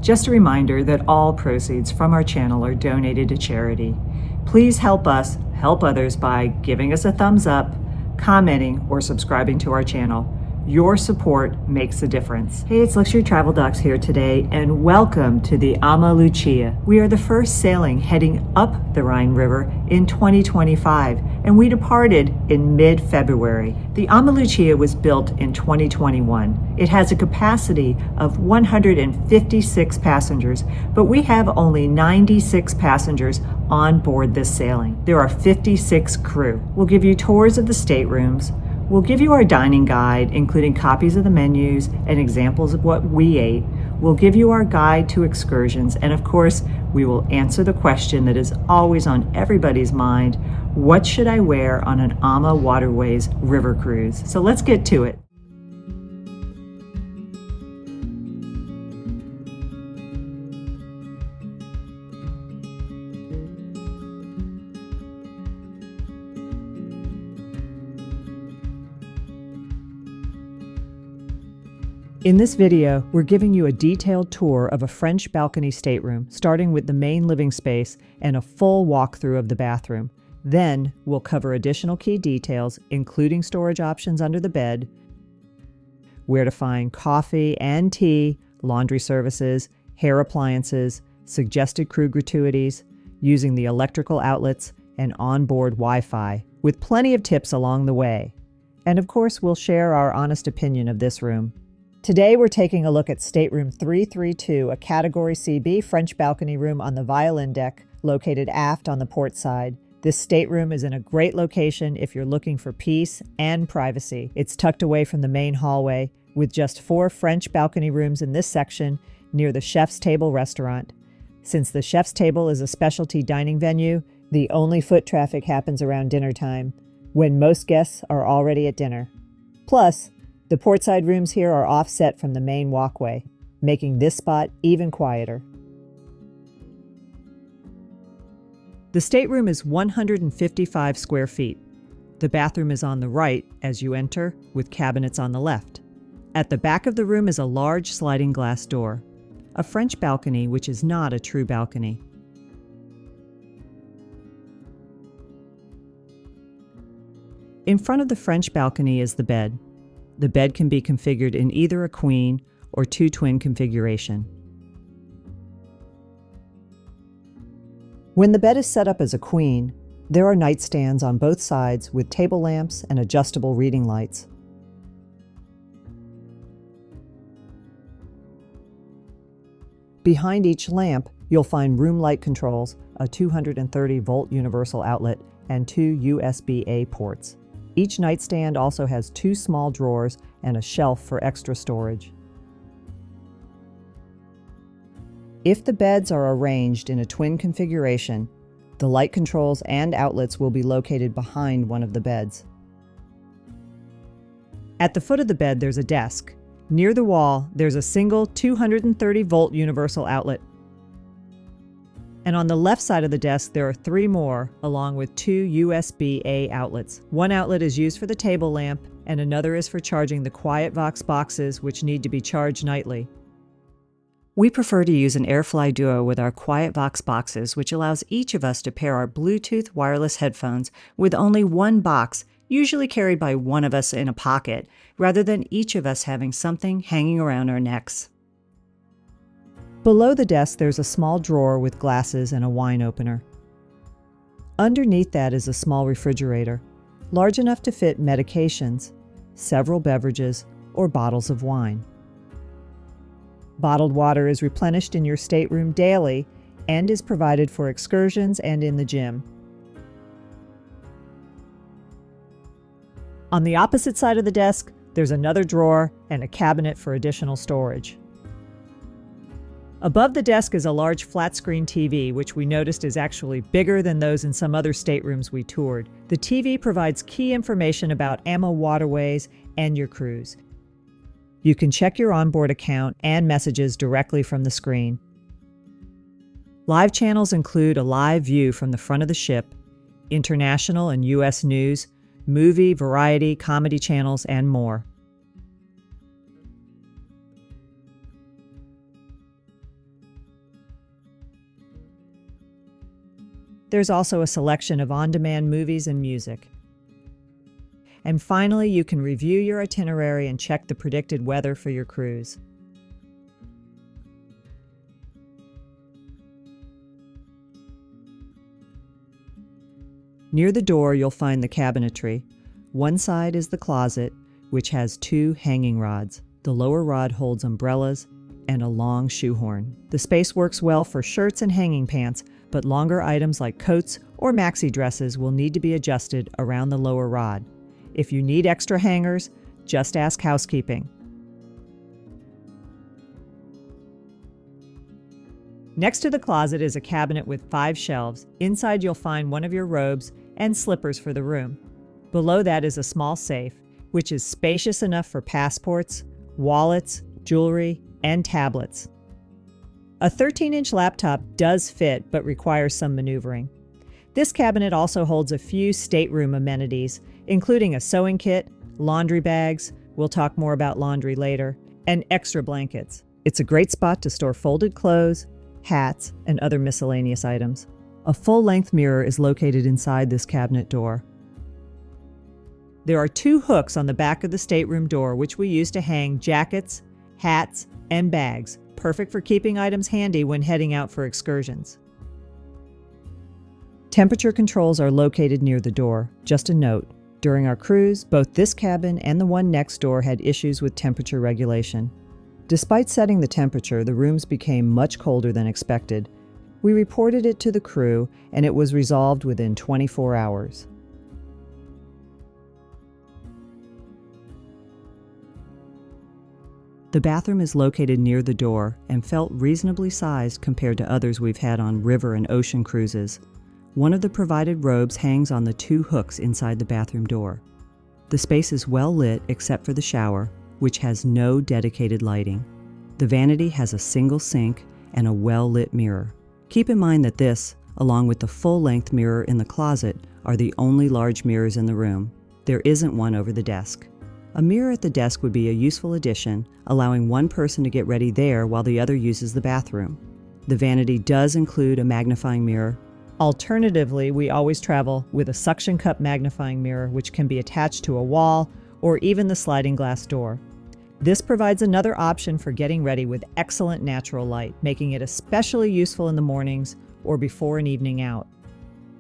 Just a reminder that all proceeds from our channel are donated to charity. Please help us help others by giving us a thumbs up, commenting, or subscribing to our channel. Your support makes a difference. Hey, it's Luxury Travel Docs here today, and welcome to the AmaLucia. We are the first sailing heading up the Rhine River in 2025, and we departed in mid-February. The AmaLucia was built in 2021. It has a capacity of 156 passengers, but we have only 96 passengers on board this sailing. There are 56 crew. We'll give you tours of the staterooms. We'll give you our dining guide, including copies of the menus and examples of what we ate. We'll give you our guide to excursions, and of course, we will answer the question that is always on everybody's mind: what should I wear on an AmaWaterways river cruise? So let's get to it. In this video, we're giving you a detailed tour of a French balcony stateroom, starting with the main living space and a full walkthrough of the bathroom. Then, we'll cover additional key details, including storage options under the bed, where to find coffee and tea, laundry services, hair appliances, suggested crew gratuities, using the electrical outlets, and onboard Wi-Fi, with plenty of tips along the way. And of course, we'll share our honest opinion of this room. Today we're taking a look at Stateroom 332, a Category CB French balcony room on the violin deck, located aft on the port side. This stateroom is in a great location if you're looking for peace and privacy. It's tucked away from the main hallway, with just 4 French balcony rooms in this section near the Chef's Table restaurant. Since the Chef's Table is a specialty dining venue, the only foot traffic happens around dinner time, when most guests are already at dinner. Plus, the portside rooms here are offset from the main walkway, making this spot even quieter. The stateroom is 155 square feet. The bathroom is on the right as you enter, with cabinets on the left. At the back of the room is a large sliding glass door, a French balcony which is not a true balcony. In front of the French balcony is the bed. The bed can be configured in either a queen or 2 twin configuration. When the bed is set up as a queen, there are nightstands on both sides with table lamps and adjustable reading lights. Behind each lamp, you'll find room light controls, a 230-volt universal outlet, and 2 USB-A ports. Each nightstand also has 2 small drawers and a shelf for extra storage. If the beds are arranged in a twin configuration, the light controls and outlets will be located behind one of the beds. At the foot of the bed, there's a desk. Near the wall, there's a single 230-volt universal outlet. And on the left side of the desk, there are 3 more, along with 2 USB-A outlets. One outlet is used for the table lamp, and another is for charging the QuietVox boxes, which need to be charged nightly. We prefer to use an AirFly Duo with our QuietVox boxes, which allows each of us to pair our Bluetooth wireless headphones with only one box, usually carried by one of us in a pocket, rather than each of us having something hanging around our necks. Below the desk, there's a small drawer with glasses and a wine opener. Underneath that is a small refrigerator, large enough to fit medications, several beverages, or bottles of wine. Bottled water is replenished in your stateroom daily and is provided for excursions and in the gym. On the opposite side of the desk, there's another drawer and a cabinet for additional storage. Above the desk is a large flat-screen TV, which we noticed is actually bigger than those in some other staterooms we toured. The TV provides key information about AmaWaterways and your cruise. You can check your onboard account and messages directly from the screen. Live channels include a live view from the front of the ship, international and U.S. news, movie, variety, comedy channels, and more. There's also a selection of on-demand movies and music. And finally, you can review your itinerary and check the predicted weather for your cruise. Near the door, you'll find the cabinetry. One side is the closet, which has 2 hanging rods. The lower rod holds umbrellas and a long shoehorn. The space works well for shirts and hanging pants, but longer items like coats or maxi dresses will need to be adjusted around the lower rod. If you need extra hangers, just ask housekeeping. Next to the closet is a cabinet with 5 shelves. Inside you'll find one of your robes and slippers for the room. Below that is a small safe, which is spacious enough for passports, wallets, jewelry, and tablets. A 13-inch laptop does fit but requires some maneuvering. This cabinet also holds a few stateroom amenities, including a sewing kit, laundry bags, we'll talk more about laundry later, and extra blankets. It's a great spot to store folded clothes, hats, and other miscellaneous items. A full-length mirror is located inside this cabinet door. There are 2 hooks on the back of the stateroom door which we use to hang jackets, hats, and bags, perfect for keeping items handy when heading out for excursions. Temperature controls are located near the door. Just a note, during our cruise, both this cabin and the one next door had issues with temperature regulation. Despite setting the temperature, the rooms became much colder than expected. We reported it to the crew, and it was resolved within 24 hours. The bathroom is located near the door and felt reasonably sized compared to others we've had on river and ocean cruises. One of the provided robes hangs on the 2 hooks inside the bathroom door. The space is well lit except for the shower, which has no dedicated lighting. The vanity has a single sink and a well-lit mirror. Keep in mind that this, along with the full-length mirror in the closet, are the only large mirrors in the room. There isn't one over the desk. A mirror at the desk would be a useful addition, allowing one person to get ready there while the other uses the bathroom. The vanity does include a magnifying mirror. Alternatively, we always travel with a suction cup magnifying mirror which can be attached to a wall or even the sliding glass door. This provides another option for getting ready with excellent natural light, making it especially useful in the mornings or before an evening out.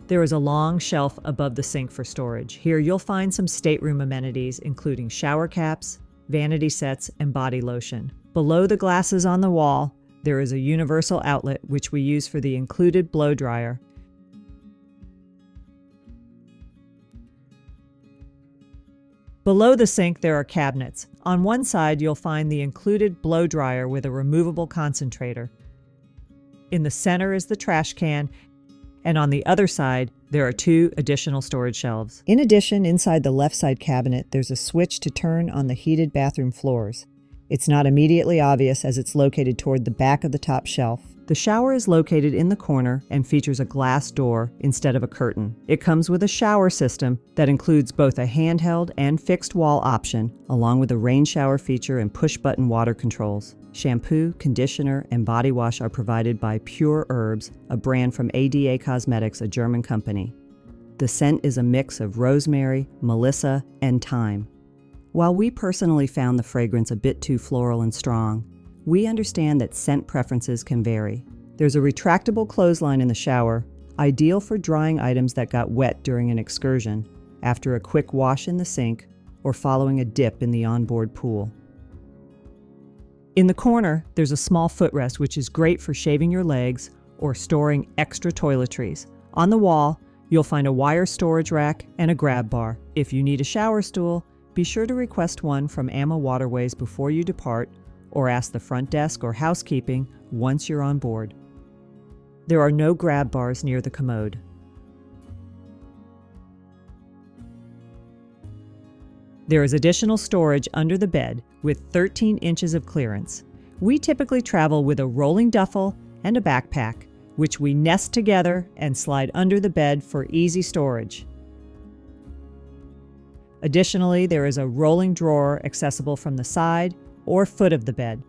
There is a long shelf above the sink for storage. Here you'll find some stateroom amenities, including shower caps, vanity sets, and body lotion. Below the glasses on the wall, there is a universal outlet which we use for the included blow dryer. Below the sink, there are cabinets. On one side, you'll find the included blow dryer with a removable concentrator. In the center is the trash can, and on the other side, there are 2 additional storage shelves. In addition, inside the left side cabinet, there's a switch to turn on the heated bathroom floors. It's not immediately obvious as it's located toward the back of the top shelf. The shower is located in the corner and features a glass door instead of a curtain. It comes with a shower system that includes both a handheld and fixed wall option, along with a rain shower feature and push-button water controls. Shampoo, conditioner, and body wash are provided by Pure Herbs, a brand from ADA Cosmetics, a German company. The scent is a mix of rosemary, melissa, and thyme. While we personally found the fragrance a bit too floral and strong, we understand that scent preferences can vary. There's a retractable clothesline in the shower, ideal for drying items that got wet during an excursion, after a quick wash in the sink, or following a dip in the onboard pool. In the corner, there's a small footrest which is great for shaving your legs or storing extra toiletries. On the wall, you'll find a wire storage rack and a grab bar. If you need a shower stool, be sure to request one from AmaWaterways before you depart, or ask the front desk or housekeeping once you're on board. There are no grab bars near the commode. There is additional storage under the bed with 13 inches of clearance. We typically travel with a rolling duffel and a backpack, which we nest together and slide under the bed for easy storage. Additionally, there is a rolling drawer accessible from the side or foot of the bed.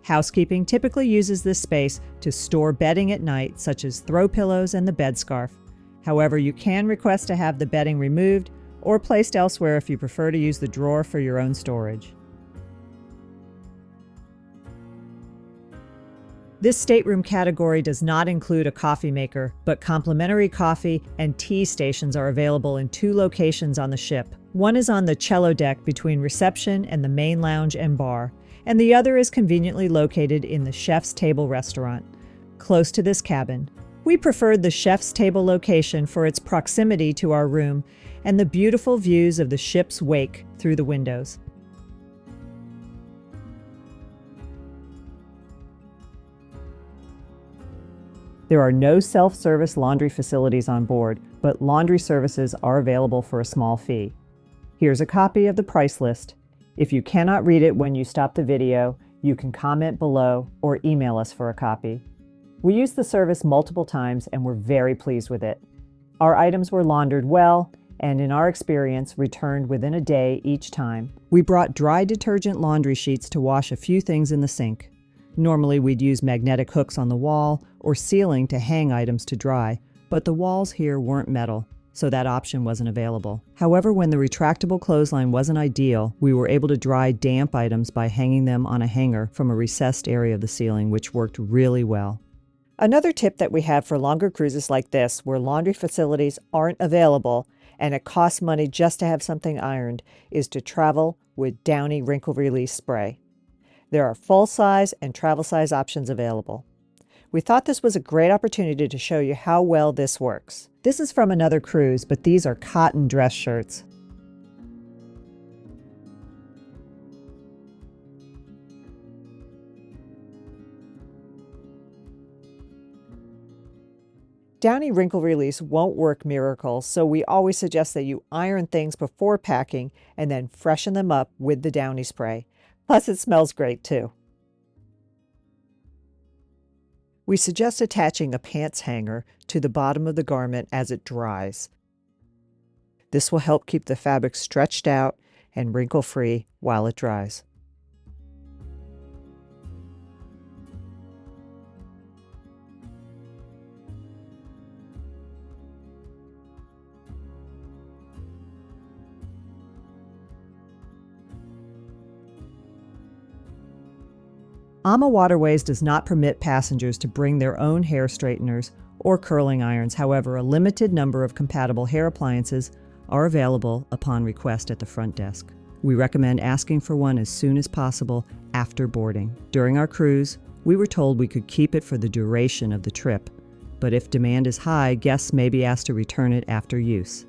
Housekeeping typically uses this space to store bedding at night, such as throw pillows and the bed scarf. However, you can request to have the bedding removed or placed elsewhere if you prefer to use the drawer for your own storage. This stateroom category does not include a coffee maker, but complimentary coffee and tea stations are available in 2 locations on the ship. One is on the cello deck between reception and the main lounge and bar, and the other is conveniently located in the Chef's Table restaurant, close to this cabin. We preferred the Chef's Table location for its proximity to our room and the beautiful views of the ship's wake through the windows. There are no self-service laundry facilities on board, but laundry services are available for a small fee. Here's a copy of the price list. If you cannot read it when you stop the video, you can comment below or email us for a copy. We used the service multiple times and were very pleased with it. Our items were laundered well and, in our experience, returned within a day each time. We brought dry detergent laundry sheets to wash a few things in the sink. Normally we'd use magnetic hooks on the wall or ceiling to hang items to dry, but the walls here weren't metal, so that option wasn't available. However, when the retractable clothesline wasn't ideal, we were able to dry damp items by hanging them on a hanger from a recessed area of the ceiling, which worked really well. Another tip that we have for longer cruises like this, where laundry facilities aren't available and it costs money just to have something ironed, is to travel with Downy wrinkle release spray. There are full-size and travel-size options available. We thought this was a great opportunity to show you how well this works. This is from another cruise, but these are cotton dress shirts. Downy wrinkle release won't work miracles, so we always suggest that you iron things before packing and then freshen them up with the Downy spray. Plus, it smells great too. We suggest attaching a pants hanger to the bottom of the garment as it dries. This will help keep the fabric stretched out and wrinkle-free while it dries. AmaWaterways does not permit passengers to bring their own hair straighteners or curling irons. However, a limited number of compatible hair appliances are available upon request at the front desk. We recommend asking for one as soon as possible after boarding. During our cruise, we were told we could keep it for the duration of the trip, but if demand is high, guests may be asked to return it after use.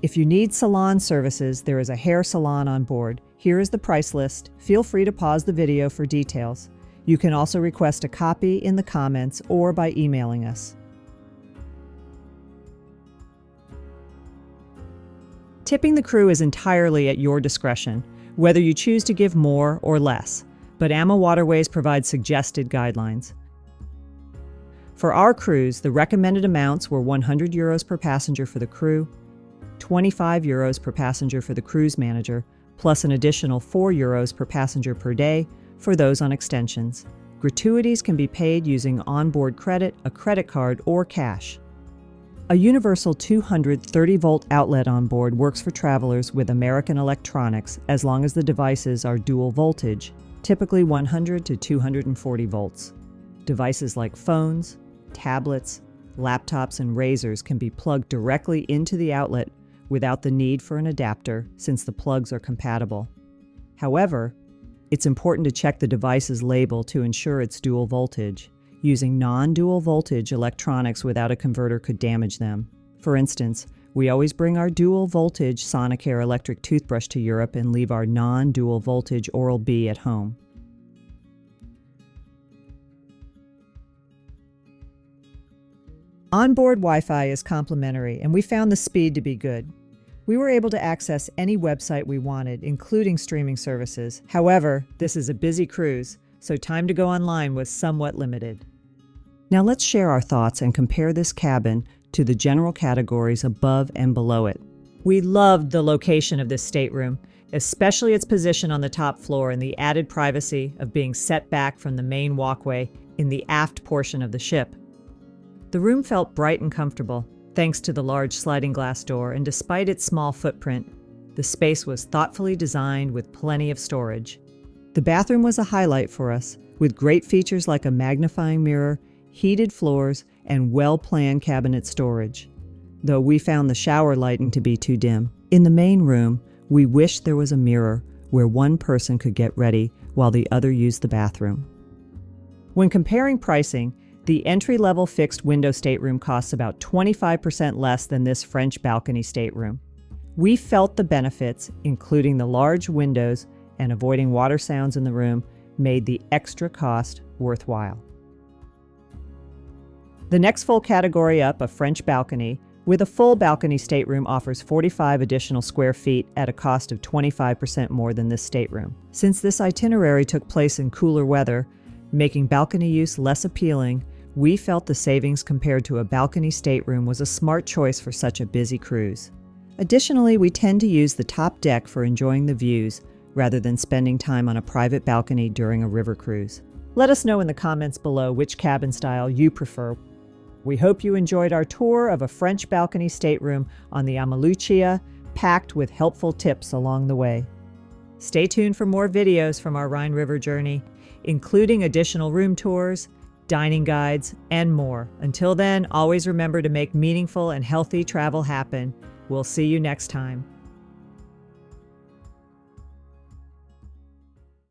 If you need salon services, there is a hair salon on board. Here is the price list. Feel free to pause the video for details. You can also request a copy in the comments or by emailing us. Tipping the crew is entirely at your discretion, whether you choose to give more or less, but AmaWaterways provides suggested guidelines. For our cruise, the recommended amounts were €100 per passenger for the crew, €25 per passenger for the cruise manager, plus an additional €4 per passenger per day for those on extensions. Gratuities can be paid using onboard credit, a credit card, or cash. A universal 230-volt outlet on board works for travelers with American electronics as long as the devices are dual voltage, typically 100 to 240 volts. Devices like phones, tablets, laptops, and razors can be plugged directly into the outlet without the need for an adapter since the plugs are compatible. However, it's important to check the device's label to ensure it's dual voltage. Using non-dual voltage electronics without a converter could damage them. For instance, we always bring our dual voltage Sonicare electric toothbrush to Europe and leave our non-dual voltage Oral-B at home. Onboard Wi-Fi is complimentary, and we found the speed to be good. We were able to access any website we wanted, including streaming services. However, this is a busy cruise, so time to go online was somewhat limited. Now let's share our thoughts and compare this cabin to the general categories above and below it. We loved the location of this stateroom, especially its position on the top floor and the added privacy of being set back from the main walkway in the aft portion of the ship. The room felt bright and comfortable, Thanks to the large sliding glass door, and despite its small footprint, the space was thoughtfully designed with plenty of storage. The bathroom was a highlight for us, with great features like a magnifying mirror, heated floors, and well-planned cabinet storage. Though we found the shower lighting to be too dim. In the main room, we wished there was a mirror where one person could get ready while the other used the bathroom. When comparing pricing, the entry-level fixed window stateroom costs about 25% less than this French balcony stateroom. We felt the benefits, including the large windows and avoiding water sounds in the room, made the extra cost worthwhile. The next full category up, a French balcony, with a full balcony stateroom, offers 45 additional square feet at a cost of 25% more than this stateroom. Since this itinerary took place in cooler weather, making balcony use less appealing, we felt the savings compared to a balcony stateroom was a smart choice for such a busy cruise. Additionally, we tend to use the top deck for enjoying the views rather than spending time on a private balcony during a river cruise. Let us know in the comments below which cabin style you prefer. We hope you enjoyed our tour of a French balcony stateroom on the AmaLucia, packed with helpful tips along the way. Stay tuned for more videos from our Rhine River journey, including additional room tours, dining guides, and more. Until then, always remember to make meaningful and healthy travel happen. We'll see you next time.